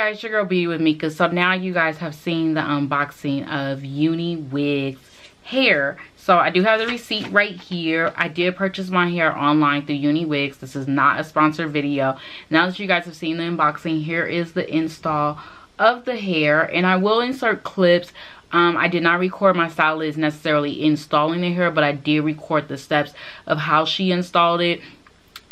guys, your girl BeautywithMika. So now you guys have seen the unboxing of Uniwigs hair. So I do have the receipt right here. I did purchase my hair online through Uniwigs. This is not a sponsored video. Now that you guys have seen the unboxing, here is the install of the hair, and I will insert clips. I did not record my stylist necessarily installing the hair, but I did record the steps of how she installed it.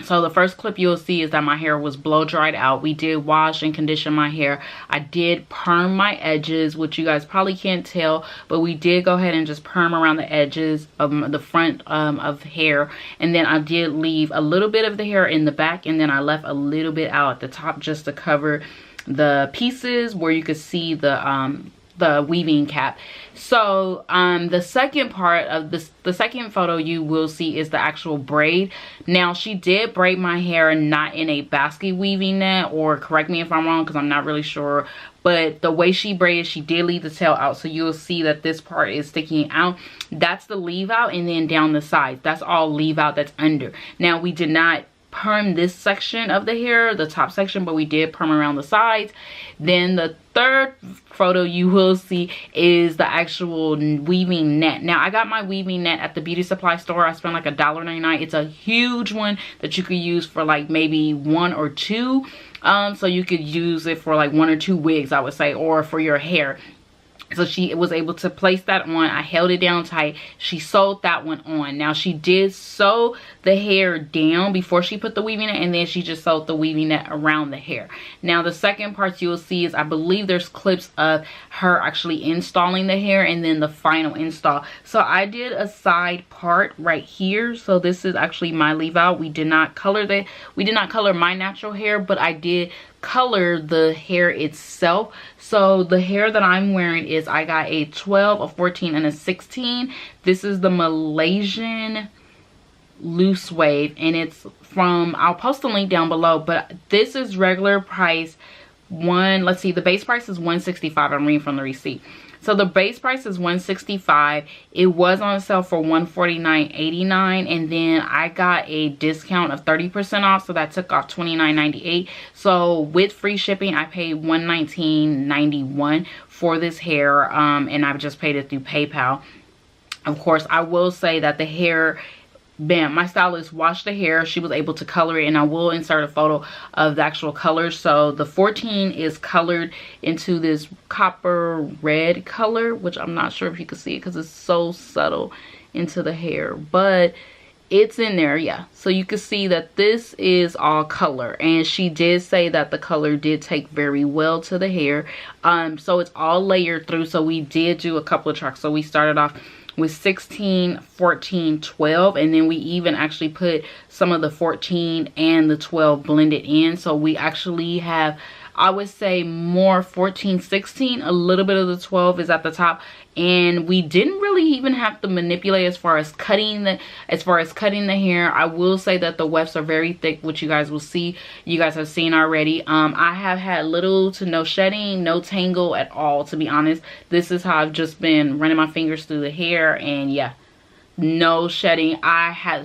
So the first clip you'll see is that my hair was blow dried out. We did wash and condition my hair. I did perm my edges, which you guys probably can't tell, but we did go ahead and just perm around the edges of the front of hair. And then I did leave a little bit of the hair in the back, and then I left a little bit out at the top just to cover the pieces where you could see the weaving cap. So the second part of this, the second photo you will see is the actual braid. Now she did braid my hair not in a basket weaving net, or correct me if I'm wrong because I'm not really sure, but the way she braided, she did leave the tail out, so you'll see that this part is sticking out. That's the leave out, and then down the sides, that's all leave out that's under. Now we did not perm this section of the hair, the top section, but we did perm around the sides. Then the third photo you will see is the actual weaving net. Now I got my weaving net at the beauty supply store. I spent like $1.99. It's a huge one that you could use for like maybe one or two. So you could use it for like one or two wigs, I would say, or for your hair. So she was able to place that on. I held it down tight. She sewed that one on. Now she did sew the hair down before she put the weaving net, and then she just sewed the weaving net around the hair. Now the second part you'll see is, I believe there's clips of her actually installing the hair and then the final install. So I did a side part right here. So this is actually my leave out. We did not color my natural hair, but I did color the hair itself. So the hair that I'm wearing is, I got a 12, a 14, and a 16. This is the Malaysian loose wave, and it's from, I'll post the link down below, but this is regular price let's see, the base price is $165. I'm reading from the receipt. So the base price is $165. It was on sale for $149.89, and then I got a discount of 30% off, so that took off $29.98. So with free shipping, I paid $119.91 for this hair, and I've just paid it through PayPal. Of course, I will say that the hair, bam, my stylist washed the hair. She was able to color it, and I will insert a photo of the actual colors. So the 14 is colored into this copper red color, which I'm not sure if you can see it because it's so subtle into the hair, but it's in there, yeah. So you can see that this is all color, and she did say that the color did take very well to the hair. So it's all layered through. So we did do a couple of tracks. So we started off with 16, 14, 12, and then we even actually put some of the 14 and the 12 blended in. So we actually have, I would say, more 14, 16, a little bit of the 12 is at the top, and we didn't really even have to manipulate as far as cutting the hair. I will say that the wefts are very thick, which you guys will see, you guys have seen already. I have had little to no shedding, no tangle at all, to be honest. This is how I've just been running my fingers through the hair, and yeah, no shedding.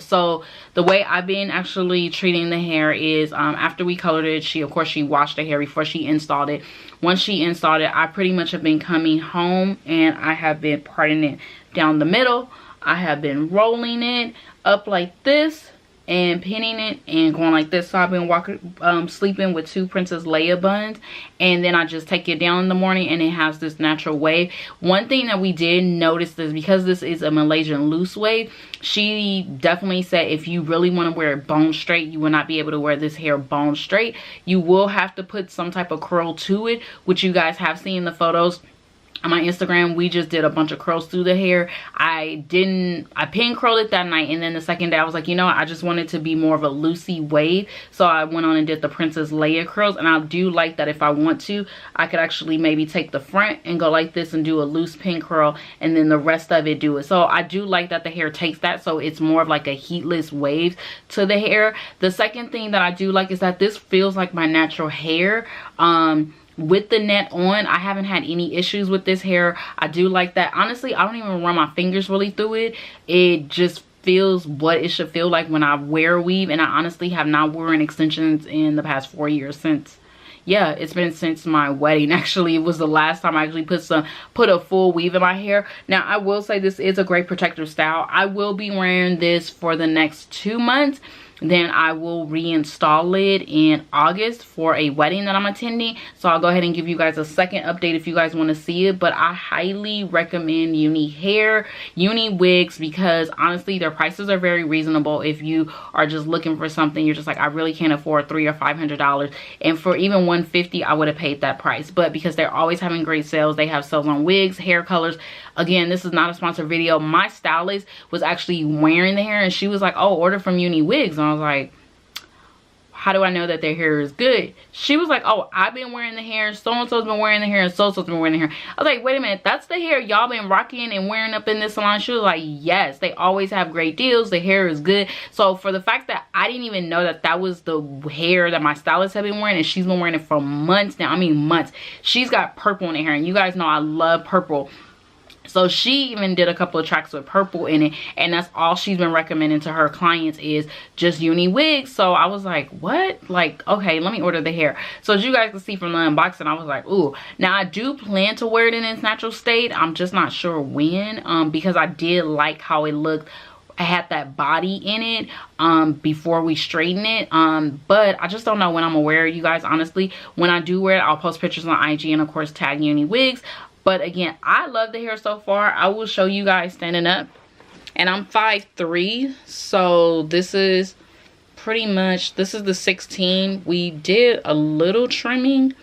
So the way I've been actually treating the hair is, after we colored it, of course she washed the hair before she installed it. Once she installed it, I pretty much have been coming home, and I have been parting it down the middle. I have been rolling it up like this and pinning it and going like this. So I've been sleeping with 2 Princess Leia buns, and then I just take it down in the morning, and it has this natural wave. One thing that we did notice is, because this is a Malaysian loose wave, she definitely said if you really want to wear it bone straight, you will not be able to wear this hair bone straight. You will have to put some type of curl to it, which you guys have seen in the photos on my Instagram. We just did a bunch of curls through the hair. I pin curled it that night, and then the second day I was like, you know what, I just wanted to be more of a loosey wave, so I went on and did the Princess Leia curls. And I do like that if I want to, I could actually maybe take the front and go like this and do a loose pin curl, and then the rest of it do it. So I do like that the hair takes that, so it's more of like a heatless wave to the hair. The second thing that I do like is that this feels like my natural hair. With the net on, I haven't had any issues with this hair. I do like that. Honestly, I don't even run my fingers really through it. It just feels what it should feel like when I wear a weave, and I honestly have not worn extensions in the past 4 years since yeah, it's been since my wedding. Actually, it was the last time I actually put a full weave in my hair. Now, I will say this is a great protective style. I will be wearing this for the next 2 months. Then I will reinstall it in August for a wedding that I'm attending. So I'll go ahead and give you guys a second update if you guys want to see it. But I highly recommend Uniwigs, because honestly, their prices are very reasonable. If you are just looking for something, you're just like, I really can't afford $300 or $500. And for even $150, I would have paid that price. But because they're always having great sales, they have sales on wigs, hair colors. Again, this is not a sponsored video. My stylist was actually wearing the hair, and she was like, oh, order from Uniwigs. And I was like, how do I know that their hair is good? She was like, oh, I've been wearing the hair, so-and-so's been wearing the hair, and so-and-so's been wearing the hair. I was like, wait a minute, that's the hair y'all been rocking and wearing up in this salon? She was like, yes, they always have great deals, the hair is good. So for the fact that I didn't even know that that was the hair that my stylist had been wearing, and she's been wearing it for months now, I mean months. She's got purple in her hair, and you guys know I love purple. So she even did a couple of tracks with purple in it, and that's all she's been recommending to her clients is just Uniwigs. So I was like, what? Like, okay, let me order the hair. So as you guys can see from the unboxing, I was like, ooh. Now I do plan to wear it in its natural state. I'm just not sure when, because I did like how it looked. I had that body in it before we straighten it, but I just don't know when I'm gonna wear it, you guys. Honestly, when I do wear it, I'll post pictures on IG and of course tag Uniwigs. But again, I love the hair so far. I will show you guys standing up. And I'm 5'3", so this is pretty much, this is the 16. We did a little trimming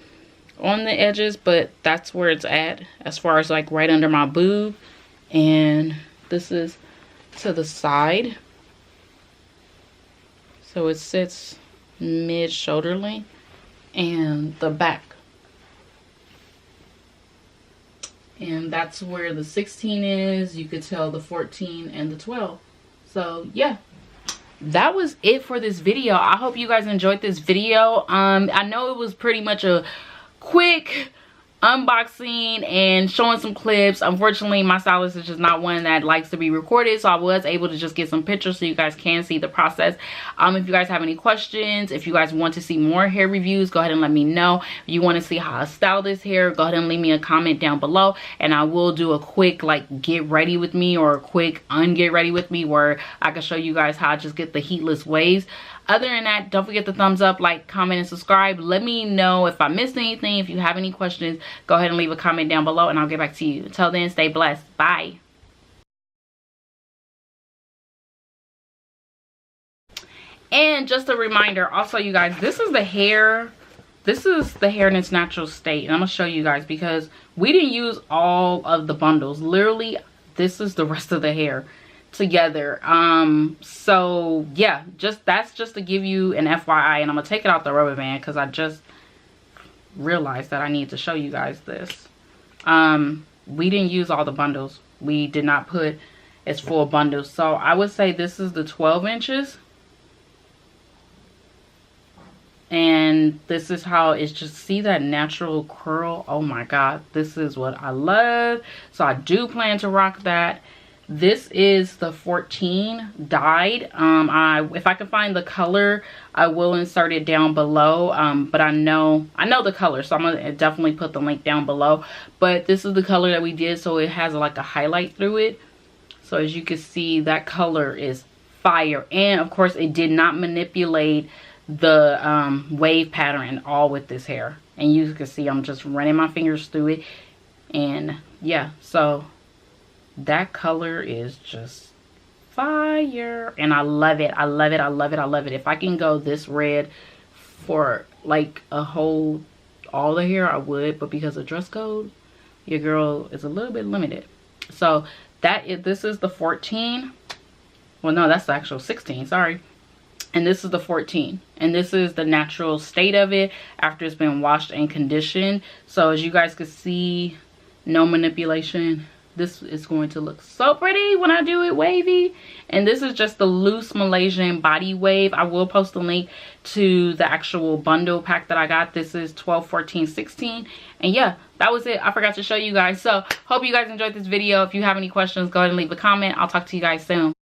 on the edges, but that's where it's at as far as like right under my boob. And this is to the side. So it sits mid shoulder length, and the back. And that's where the 16 is. You could tell the 14 and the 12. So yeah, that was it for this video. I hope you guys enjoyed this video. I know it was pretty much a quick unboxing and showing some clips. Unfortunately, my stylist is just not one that likes to be recorded, so I was able to just get some pictures so you guys can see the process. If you guys have any questions, if you guys want to see more hair reviews, go ahead and let me know. If you want to see how I style this hair, go ahead and leave me a comment down below, and I will do a quick like get ready with me or a quick unget ready with me where I can show you guys how I just get the heatless waves. Other than that, don't forget to thumbs up, like, comment, and subscribe. Let me know if I missed anything. If you have any questions, go ahead and leave a comment down below, and I'll get back to you. Until then, stay blessed. Bye. And just a reminder, also, you guys, this is the hair. This is the hair in its natural state. And I'm going to show you guys because we didn't use all of the bundles. Literally, this is the rest of the hair together. So yeah, that's just to give you an FYI, and I'm gonna take it out the rubber band because I just realized that I need to show you guys this. We didn't use all the bundles. We did not put as full bundles, so I would say this is the 12 inches, and this is how it's just, see that natural curl? Oh my god, this is what I love. So I do plan to rock that. This is the 14 dyed. If I can find the color, I will insert it down below. But I know the color, so I'm gonna definitely put the link down below. But this is the color that we did, so it has like a highlight through it. So as you can see, that color is fire. And of course, it did not manipulate the wave pattern at all with this hair. And you can see I'm just running my fingers through it. And yeah, so that color is just fire, and I love it. I love it. I love it. I love it. If I can go this red for like a whole all the hair, I would, but because of dress code, your girl is a little bit limited. So this is the 14. Well, no, that's the actual 16, sorry. And this is the 14, and this is the natural state of it after it's been washed and conditioned. So as you guys can see, no manipulation. This is going to look so pretty when I do it wavy. And this is just the loose Malaysian body wave. I will post a link to the actual bundle pack that I got. This is 12, 14, 16. And yeah, that was it. I forgot to show you guys. So hope you guys enjoyed this video. If you have any questions, go ahead and leave a comment. I'll talk to you guys soon.